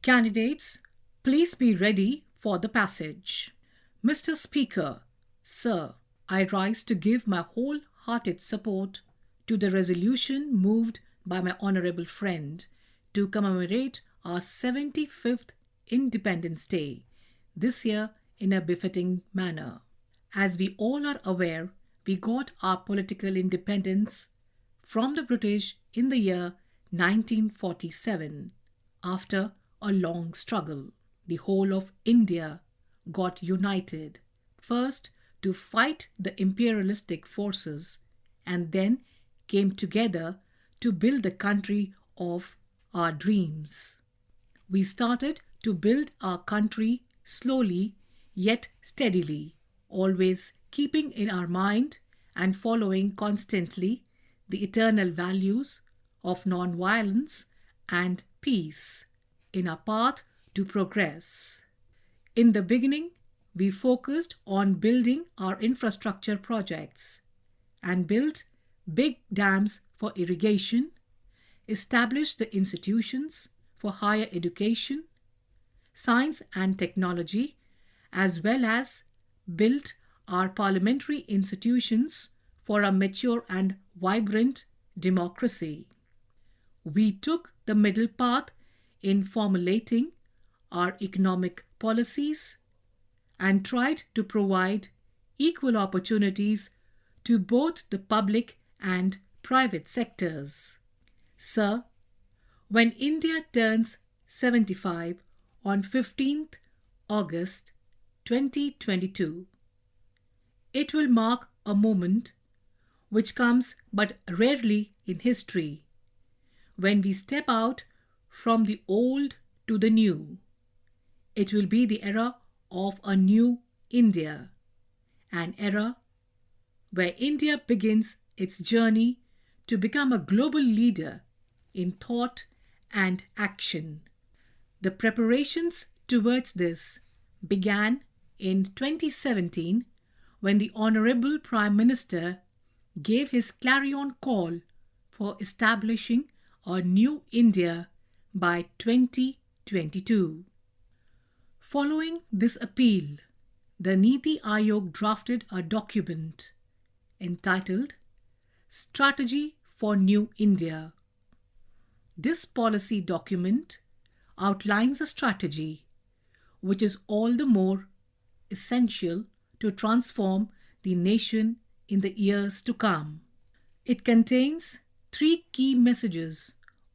Candidates, please be ready for the passage. Mr. Speaker, Sir, I rise to give my wholehearted support to the resolution moved by my honourable friend to commemorate our 75th Independence Day this year in a befitting manner. As we all are aware, we got our political independence from the British in the year 1947 after a long struggle. The whole of India got united, first to fight the imperialistic forces and then came together to build the country of our dreams. We started to build our country slowly yet steadily, always keeping in our mind and following constantly the eternal values of non-violence and peace in our path to progress. In the beginning, we focused on building our infrastructure projects and built big dams for irrigation, established the institutions for higher education, science and technology, as well as built our parliamentary institutions for a mature and vibrant democracy. We took the middle path in formulating our economic policies and tried to provide equal opportunities to both the public and private sectors. Sir, when India turns 75 on 15th August 2022, it will mark a moment which comes but rarely in history, when we step out from the old to the new. It will be the era of a new India, an era where India begins its journey to become a global leader in thought and action. The preparations towards this began in 2017 when the Honourable Prime Minister gave his clarion call for establishing a new India by 2022. Following this appeal, the Niti Aayog drafted a document entitled Strategy for New India. This policy document outlines a strategy which is all the more essential to transform the nation in the years to come. It contains 3 key messages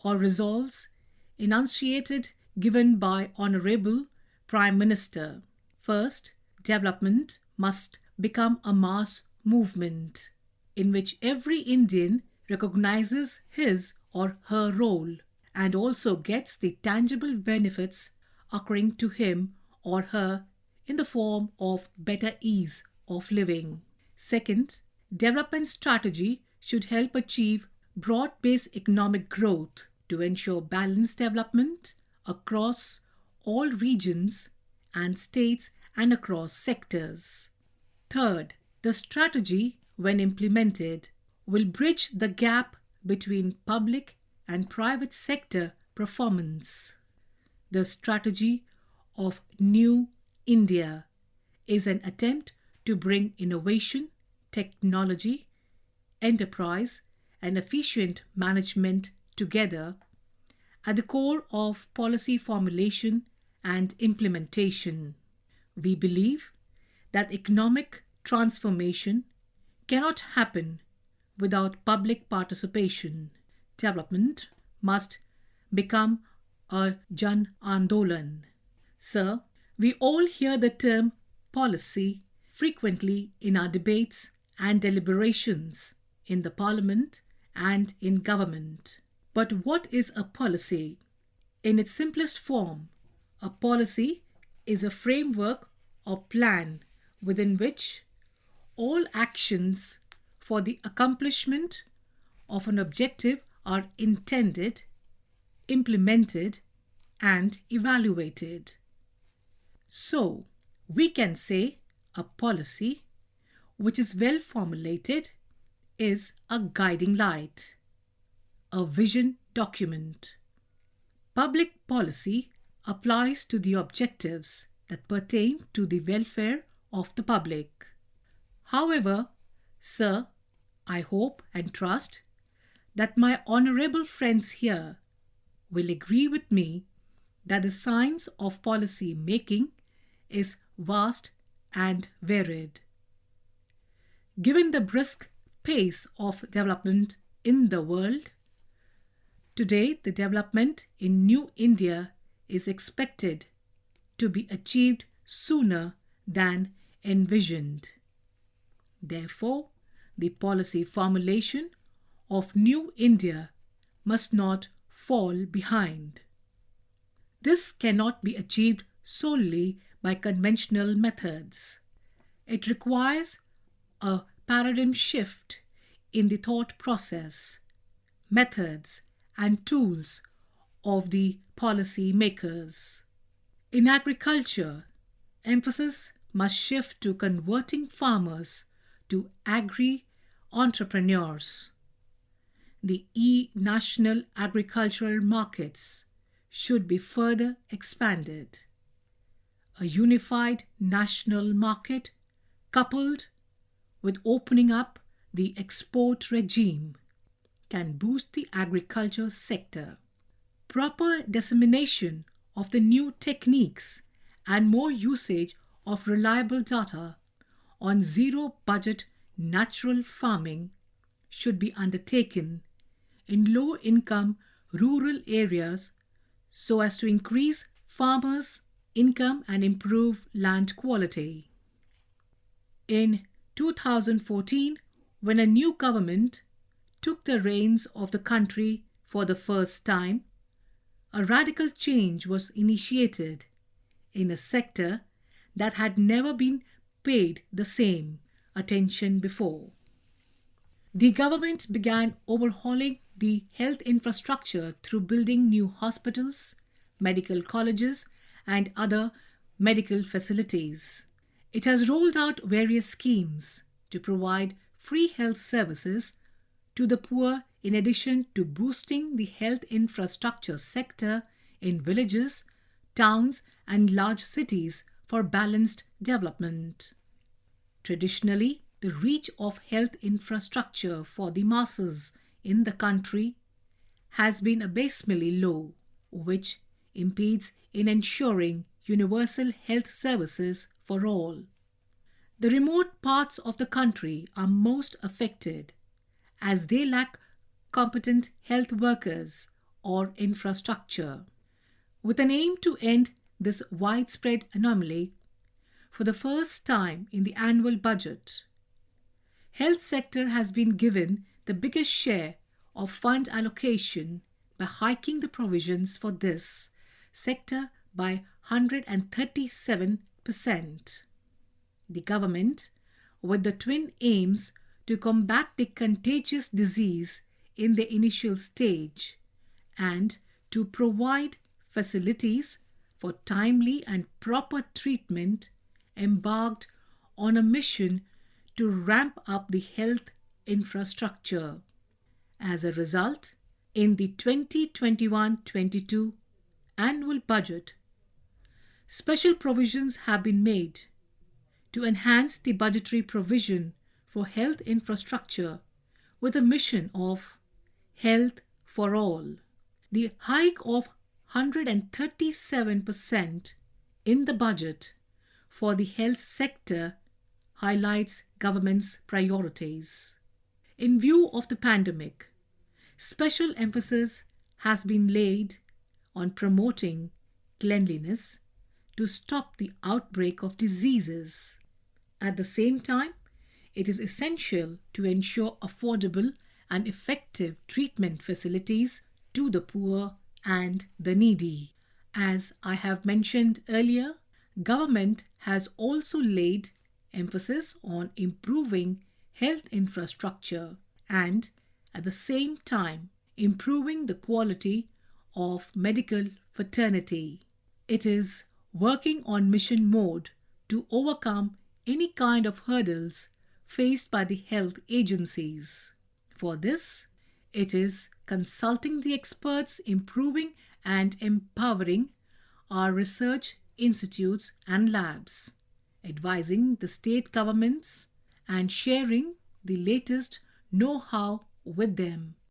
or resolves enunciated given by Honourable Prime Minister. First, development must become a mass movement in which every Indian recognizes his or her role and also gets the tangible benefits occurring to him or her in the form of better ease of living. Second, development strategy should help achieve broad-based economic growth to ensure balanced development across all regions and states and across sectors. Third, the strategy, when implemented, will bridge the gap between public and private sector performance. The strategy of New India is an attempt to bring innovation, technology, enterprise, and efficient management together at the core of policy formulation and implementation. We believe that economic transformation cannot happen without public participation. Development must become a Jan Andolan. Sir, we all hear the term policy frequently in our debates and deliberations in the Parliament and in government. But what is a policy? In its simplest form, a policy is a framework or plan within which all actions for the accomplishment of an objective are intended, implemented, and evaluated. So, we can say a policy, which is well formulated, is a guiding light, a vision document. Public policy applies to the objectives that pertain to the welfare of the public. However, sir, I hope and trust that my honorable friends here will agree with me that the science of policy making is vast and varied. Given the brisk pace of development in the world, today the development in New India is expected to be achieved sooner than envisioned. Therefore, the policy formulation of New India must not fall behind. This cannot be achieved solely by conventional methods. It requires a paradigm shift in the thought process, methods, and tools of the policy makers. In agriculture, emphasis must shift to converting farmers to agri-entrepreneurs. The national agricultural markets should be further expanded. A unified national market coupled with opening up the export regime can boost the agriculture sector. Proper dissemination of the new techniques and more usage of reliable data on zero-budget natural farming should be undertaken in low-income rural areas so as to increase farmers' income and improve land quality. In 2014, when a new government took the reins of the country for the first time, a radical change was initiated in a sector that had never been paid the same attention before. The government began overhauling the health infrastructure through building new hospitals, medical colleges, and other medical facilities. It has rolled out various schemes to provide free health services to the poor in addition to boosting the health infrastructure sector in villages, towns, and large cities for balanced development. Traditionally, the reach of health infrastructure for the masses in the country has been abysmally low, which impedes in ensuring universal health services for all. The remote parts of the country are most affected as they lack competent health workers or infrastructure. With an aim to end this widespread anomaly, for the first time in the annual budget, health sector has been given the biggest share of fund allocation by hiking the provisions for this sector by 137%. The government, with the twin aims to combat the contagious disease in the initial stage and to provide facilities for timely and proper treatment, embarked on a mission to ramp up the health infrastructure. As a result, in the 2021-22 annual budget, special provisions have been made to enhance the budgetary provision for health infrastructure with a mission of health for all. The hike of 137% in the budget for the health sector highlights government's priorities. In view of the pandemic, special emphasis has been laid on promoting cleanliness to stop the outbreak of diseases. At the same time, it is essential to ensure affordable and effective treatment facilities to the poor and the needy. As I have mentioned earlier, government has also laid emphasis on improving health infrastructure and at the same time improving the quality of medical fraternity. It is working on mission mode to overcome any kind of hurdles faced by the health agencies. For this, it is consulting the experts, improving and empowering our research institutes and labs, advising the state governments and sharing the latest know-how with them.